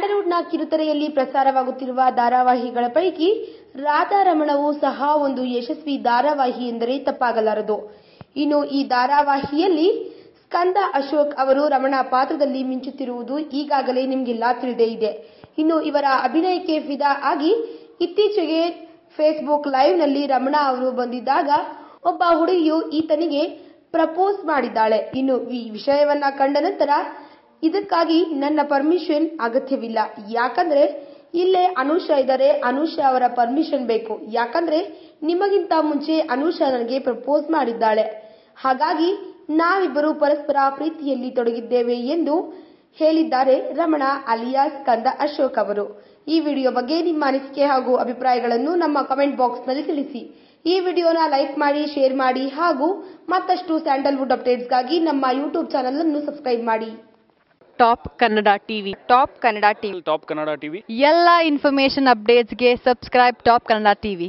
ಸ್ಯಾಂಡಲ್ವುಡ್ನ ಕಿರುತೆರೆಯಲ್ಲಿ ಪ್ರಸಾರವಾಗುತ್ತಿರುವ ಧಾರಾವಾಹಿಗಳ ಪೈಕಿ ರಾಧಾರಮಣವು ಸಹ ಒಂದು ಯಶಸ್ವಿ ಧಾರಾವಾಹಿ ಎಂದರೆ ತಪ್ಪಾಗಲಾರದು. ಇನ್ನು ಈ ಧಾರಾವಾಹಿಯಲ್ಲಿ ಸ್ಕಂದ ಅಶೋಕ್ ಅವರು ರಮಣ ಪಾತ್ರದಲ್ಲಿ ಮಿಂಚುತ್ತಿರುವುದು ಈಗಾಗಲೇ ನಿಮಗೆಲ್ಲ ತಿಳಿದೇ ಇದೆ. ಇನ್ನು ಇವರ ಅಭಿನಯಕ್ಕೆ ಫಿದಾ ಆಗಿ ಇತ್ತೀಚೆಗೆ ಫೇಸ್ಬುಕ್ ಲೈವ್ನಲ್ಲಿ ರಮಣ ಅವರು ಬಂದಿದ್ದಾಗ ಒಬ್ಬ ಹುಡುಗಿಯು ಈತನಿಗೆ ಪ್ರಪೋಸ್ ಮಾಡಿದ್ದಾಳೆ. ಇನ್ನು ಈ ವಿಷಯವನ್ನ ಕಂಡ ನಂತರ ಇದಕ್ಕಾಗಿ ನನ್ನ ಪರ್ಮಿಷನ್ ಅಗತ್ಯವಿಲ್ಲ, ಯಾಕಂದ್ರೆ ಇಲ್ಲೇ ಅನುಷಾ ಇದ್ದಾರೆ, ಅನುಷಾ ಅವರ ಪರ್ಮಿಷನ್ ಬೇಕು, ಯಾಕಂದ್ರೆ ನಿಮಗಿಂತ ಮುಂಚೆ ಅನುಷಾ ನನಗೆ ಪ್ರಪೋಸ್ ಮಾಡಿದ್ದಾಳೆ, ಹಾಗಾಗಿ ನಾವಿಬ್ಬರು ಪರಸ್ಪರ ಪ್ರೀತಿಯಲ್ಲಿ ತೊಡಗಿದ್ದೇವೆ ಎಂದು ಹೇಳಿದ್ದಾರೆ ರಮಣ ಅಲಿಯಾಸ್ ಸ್ಕಂದ ಅಶೋಕ್ ಅವರು. ಈ ವಿಡಿಯೋ ಬಗ್ಗೆ ನಿಮ್ಮ ಅನಿಸಿಕೆ ಹಾಗೂ ಅಭಿಪ್ರಾಯಗಳನ್ನು ನಮ್ಮ ಕಮೆಂಟ್ ಬಾಕ್ಸ್ ನಲ್ಲಿ ತಿಳಿಸಿ. ಈ ವಿಡಿಯೋನ ಲೈಕ್ ಮಾಡಿ, ಶೇರ್ ಮಾಡಿ ಹಾಗೂ ಮತ್ತಷ್ಟು ಸ್ಯಾಂಡಲ್ವುಡ್ ಅಪ್ಡೇಟ್ಸ್ಗಾಗಿ ನಮ್ಮ ಯೂಟ್ಯೂಬ್ ಚಾನೆಲ್ ಅನ್ನು ಸಬ್ಸ್ಕ್ರೈಬ್ ಮಾಡಿ. ಟಾಪ್ ಕನ್ನಡ ಟಿವಿ ಎಲ್ಲ ಇನ್ಫಾರ್ಮೇಶನ್ ಅಪ್ಡೇಟ್ಸ್ಗೆ ಸಬ್ಸ್ಕ್ರೈಬ್ ಟಾಪ್ ಕನ್ನಡ ಟಿವಿ.